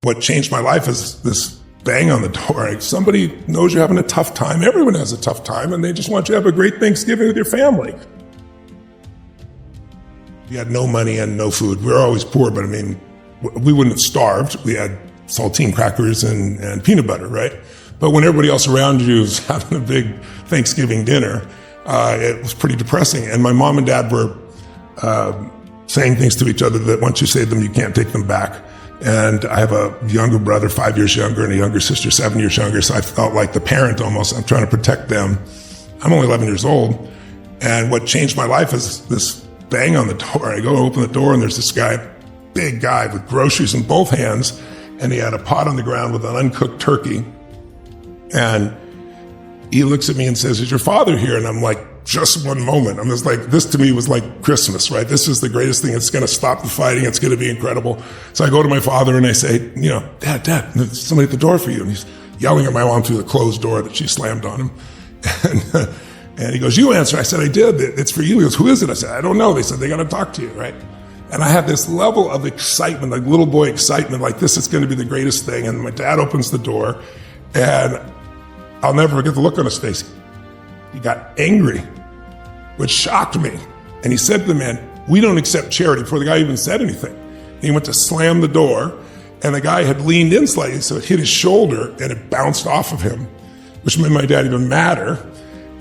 What changed my life is this bang on the door. Like, somebody knows you're having a tough time. Everyone has a tough time, and they just want you to have a great Thanksgiving with your family. We had no money and no food. We were always poor, but I mean, we wouldn't have starved. We had saltine crackers and peanut butter, right? But when everybody else around you was having a big Thanksgiving dinner, it was pretty depressing. And my mom and dad were saying things to each other that once you say them, you can't take them back. And I have a younger brother, 5 years younger, and a younger sister, 7 years younger. So I felt like the parent almost. I'm trying to protect them. I'm only 11 years old. And what changed my life is this bang on the door. I go to open the door, and there's this guy, big guy with groceries in both hands. And he had a pot on the ground with an uncooked turkey. And he looks at me and says, "Is your father here?" And I'm like, just one moment. I'm just like, this to me was like Christmas, right? This is the greatest thing. It's going to stop the fighting. It's going to be incredible. So I go to my father and I say, Dad, there's somebody at the door for you. And he's yelling at my mom through the closed door that she slammed on him. And he goes, "You answer." I said, "I did. It's for you." He goes, "Who is it?" I said, "I don't know." They said, "They got to talk to you," right? And I had this level of excitement, like little boy excitement, like this is going to be the greatest thing. And my dad opens the door, and I'll never forget the look on his face. He got angry, which shocked me. And he said to the man, "We don't accept charity," before the guy even said anything. And he went to slam the door, and the guy had leaned in slightly, so it hit his shoulder, and it bounced off of him, which made my dad even madder.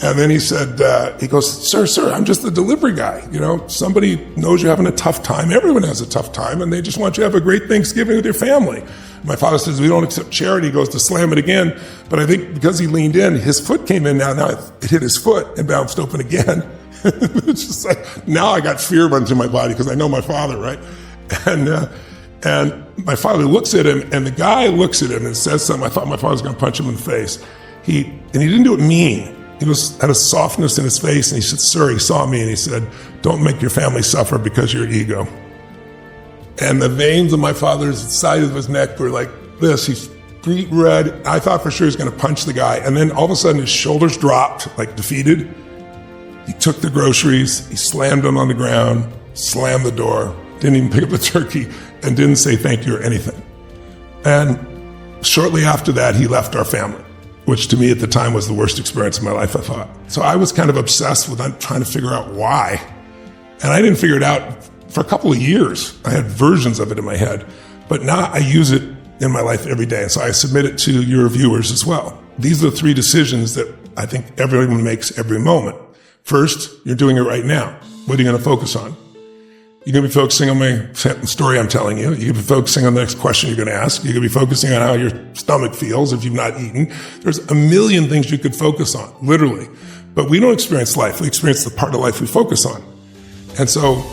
And then he said, he goes, Sir, I'm just the delivery guy. Somebody knows you're having a tough time. Everyone has a tough time, and they just want you to have a great Thanksgiving with your family." My father says, "We don't accept charity." He goes to slam it again. But I think because he leaned in, his foot came in now it hit his foot and bounced open again. It's just like, now I got fear running through my body because I know my father, right? And my father looks at him, and the guy looks at him and says something. I thought my father was going to punch him in the face. He didn't do it mean. He had a softness in his face, and he said, "Sir," he saw me, and he said, "Don't make your family suffer because of your ego." And the veins of my father's side of his neck were like this. He's beet red. I thought for sure he was going to punch the guy. And then all of a sudden his shoulders dropped, like defeated. He took the groceries, he slammed them on the ground, slammed the door, didn't even pick up the turkey, and didn't say thank you or anything. And shortly after that, he left our family, which to me at the time was the worst experience of my life, I thought. So I was kind of obsessed with trying to figure out why. And I didn't figure it out for a couple of years. I had versions of it in my head, but now I use it in my life every day. And so I submit it to your viewers as well. These are the 3 decisions that I think everyone makes every moment. First, you're doing it right now. What are you going to focus on? You're going to be focusing on my story I'm telling you. You're going to be focusing on the next question you're going to ask. You're going to be focusing on how your stomach feels if you've not eaten. There's a million things you could focus on, literally. But we don't experience life. We experience the part of life we focus on. And so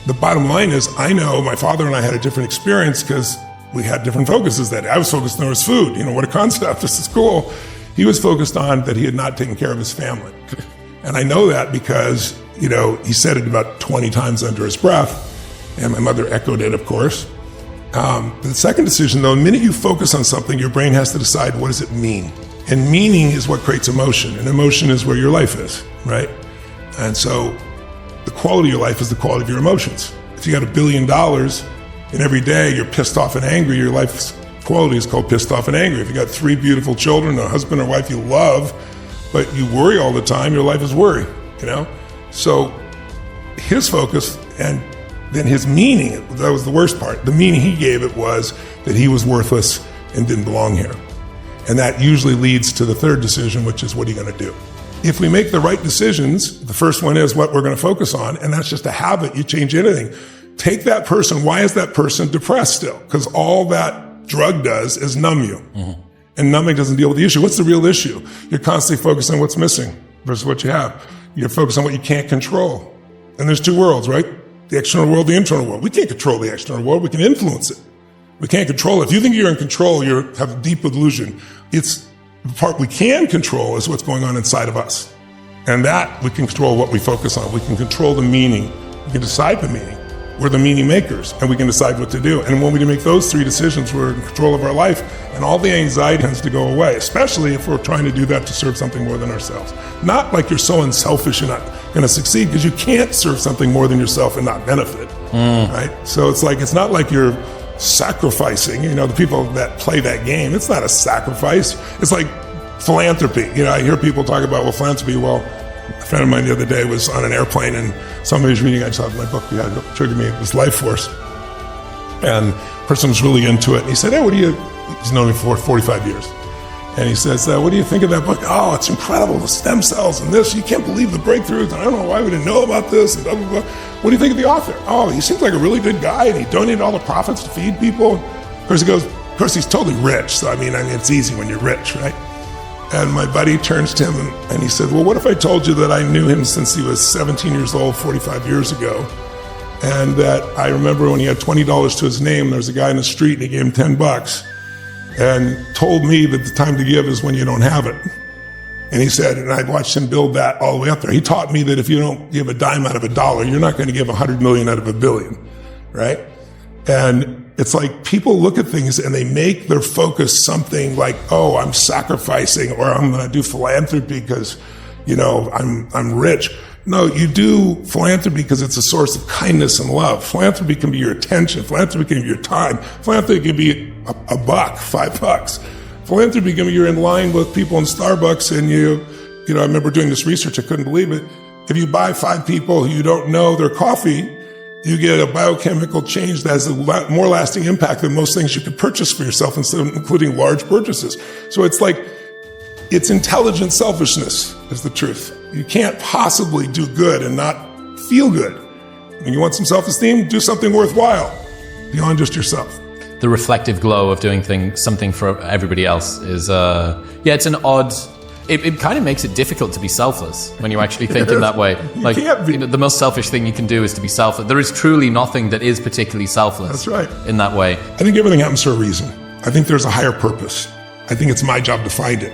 the bottom line is, I know my father and I had a different experience because we had different focuses that day. I was focused on his food. What a concept. This is cool. He was focused on that he had not taken care of his family. And I know that because, he said it about 20 times under his breath, and my mother echoed it, of course. The second decision, though, the minute you focus on something, your brain has to decide, what does it mean? And meaning is what creates emotion, and emotion is where your life is, right? And so the quality of your life is the quality of your emotions. If you got $1 billion and every day you're pissed off and angry, your life's quality is called pissed off and angry. If you got 3 beautiful children, a husband or wife you love, but you worry all the time, your life is worry, So his focus and then his meaning, that was the worst part. The meaning he gave it was that he was worthless and didn't belong here. And that usually leads to the third decision, which is, what are you going to do? If we make the right decisions, the first one is what we're going to focus on, and that's just a habit. You change anything. Take that person. Why is that person depressed still? Because all that drug does is numb you. Mm-hmm. And numbing doesn't deal with the issue. What's the real issue? You're constantly focused on what's missing versus what you have. You're focused on what you can't control. And there's 2 worlds, right? The external world, the internal world. We can't control the external world. We can influence it. We can't control it. If you think you're in control, you have a deep illusion. It's the part we can control is what's going on inside of us. And that we can control what we focus on. We can control the meaning. We can decide the meaning. We're the meaning makers, and we can decide what to do. And when we make those 3 decisions, we're in control of our life, and all the anxiety tends to go away, especially if we're trying to do that to serve something more than ourselves. Not like you're so unselfish you're not going to succeed, because you can't serve something more than yourself and not benefit, right? So it's not like you're sacrificing, the people that play that game, it's not a sacrifice. It's like philanthropy. I hear people talk about, well, philanthropy, well, a friend of mine the other day was on an airplane and somebody was reading, I just had my book, it triggered me, it was Life Force. And the person was really into it. And he said, hey, he's known me for 45 years. And he says, what do you think of that book? Oh, it's incredible, the stem cells and this. You can't believe the breakthroughs. And I don't know why we didn't know about this. And blah, blah, blah. What do you think of the author? Oh, he seems like a really good guy, and he donated all the profits to feed people. Of course, he's totally rich. So, I mean, it's easy when you're rich, right? And my buddy turns to him and he said, well, what if I told you that I knew him since he was 17 years old, 45 years ago? And that I remember when he had $20 to his name, there was a guy in the street and he gave him $10 and told me that the time to give is when you don't have it. And he said, and I watched him build that all the way up there. He taught me that if you don't give a dime out of a dollar, you're not going to give 100 million out of a billion, right? And it's like people look at things and they make their focus something like, oh, I'm sacrificing, or I'm going to do philanthropy because, I'm rich. No, you do philanthropy because it's a source of kindness and love. Philanthropy can be your attention. Philanthropy can be your time. Philanthropy can be $1, $5. Philanthropy can be you're in line with people in Starbucks and I remember doing this research, I couldn't believe it. If you buy 5 people who you don't know their coffee, you get a biochemical change that has a more lasting impact than most things you could purchase for yourself, including large purchases. So it's intelligent selfishness is the truth. You can't possibly do good and not feel good. When you want some self-esteem, do something worthwhile beyond just yourself. The reflective glow of doing something for everybody else is, it's an odd. It kind of makes it difficult to be selfless when you actually think in that way. Like, the most selfish thing you can do is to be selfless. There is truly nothing that is particularly selfless. That's right. In that way. I think everything happens for a reason. I think there's a higher purpose. I think it's my job to find it.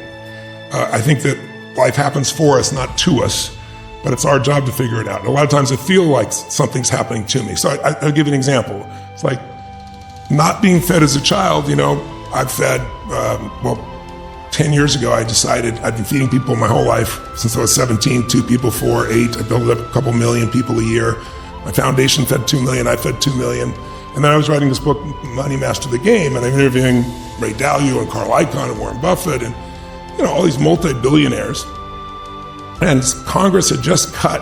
I think that life happens for us, not to us, but it's our job to figure it out. And a lot of times I feel like something's happening to me. So I'll give you an example. It's like not being fed as a child, I've fed, 10 years ago, I decided I'd been feeding people my whole life since I was 17, 2 people, 4, 8. I built up a couple million people a year. My foundation fed 2 million, I fed 2 million. And then I was writing this book, Money Master the Game, and I'm interviewing Ray Dalio and Carl Icahn and Warren Buffett and all these multi-billionaires. And Congress had just cut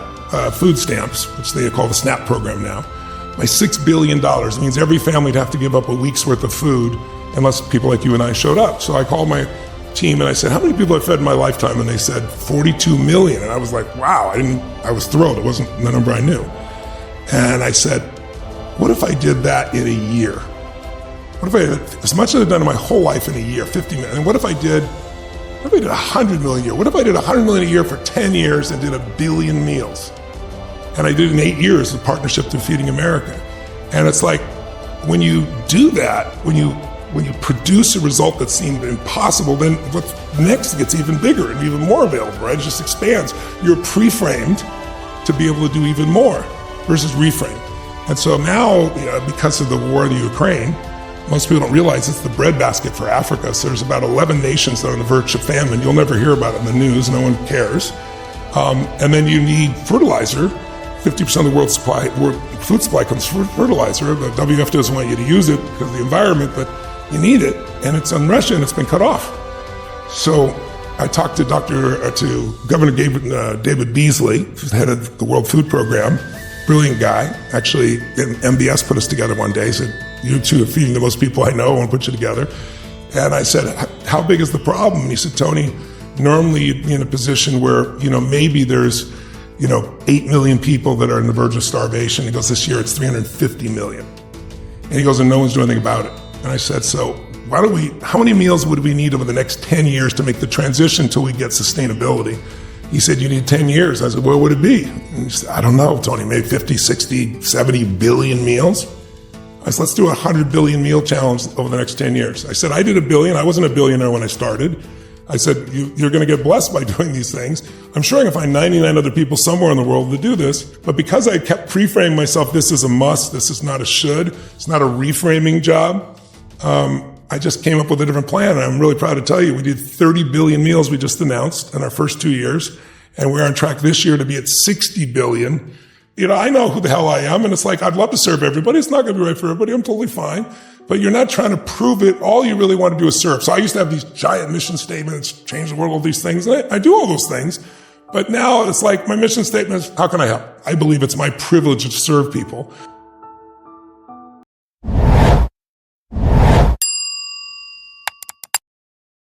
food stamps, which they call the SNAP program now, by $6 billion. It means every family would have to give up a week's worth of food unless people like you and I showed up. So I called my team and I said, how many people have fed in my lifetime? And they said 42 million. And I was like, wow, I was thrilled. It wasn't the number I knew. And I said, what if I did that in a year? What if I, as much as I've done in my whole life in a year, 50 million, and what if I did 100 million a year? What if I did 100 million a year for 10 years and did 1 billion meals? And I did it in 8 years with Partnership to Feeding America. And it's like, when you do that, when you produce a result that seemed impossible, then what's next gets even bigger and even more available, right? It just expands. You're pre-framed to be able to do even more versus reframe. And so now, because of the war in the Ukraine, most people don't realize it's the breadbasket for Africa. So there's about 11 nations that are on the verge of famine. You'll never hear about it in the news. No one cares. And then you need fertilizer. 50% of the world's food supply comes from fertilizer. The WF doesn't want you to use it because of the environment, but you need it. And it's in Russia and it's been cut off. So I talked to Governor David Beasley, who's the head of the World Food Program. Brilliant guy. Actually, MBS put us together one day. He said, you two are feeding the most people I know. I want to put you together. And I said, how big is the problem? And he said, Tony, normally you'd be in a position where, maybe there's, 8 million people that are on the verge of starvation. He goes, this year it's 350 million. And he goes, and no one's doing anything about it. And I said, so how many meals would we need over the next 10 years to make the transition until we get sustainability? He said, you need 10 years. I said, what would it be? And he said, I don't know, Tony, maybe 50, 60, 70 billion meals. I said, let's do a 100 billion meal challenge over the next 10 years. I said, I did 1 billion. I wasn't a billionaire when I started. I said, you're going to get blessed by doing these things. I'm sure I can find 99 other people somewhere in the world to do this. But because I kept pre-framing myself, this is a must, this is not a should, it's not a reframing job, I just came up with a different plan. And I'm really proud to tell you, we did 30 billion meals we just announced in our first 2 years. And we're on track this year to be at 60 billion. I know who the hell I am. And it's like, I'd love to serve everybody. It's not going to be right for everybody. I'm totally fine. but you're not trying to prove it. All you really want to do is serve. So I used to have these giant mission statements, change the world, all these things. And I do all those things. But now it's like my mission statement is, how can I help? I believe it's my privilege to serve people.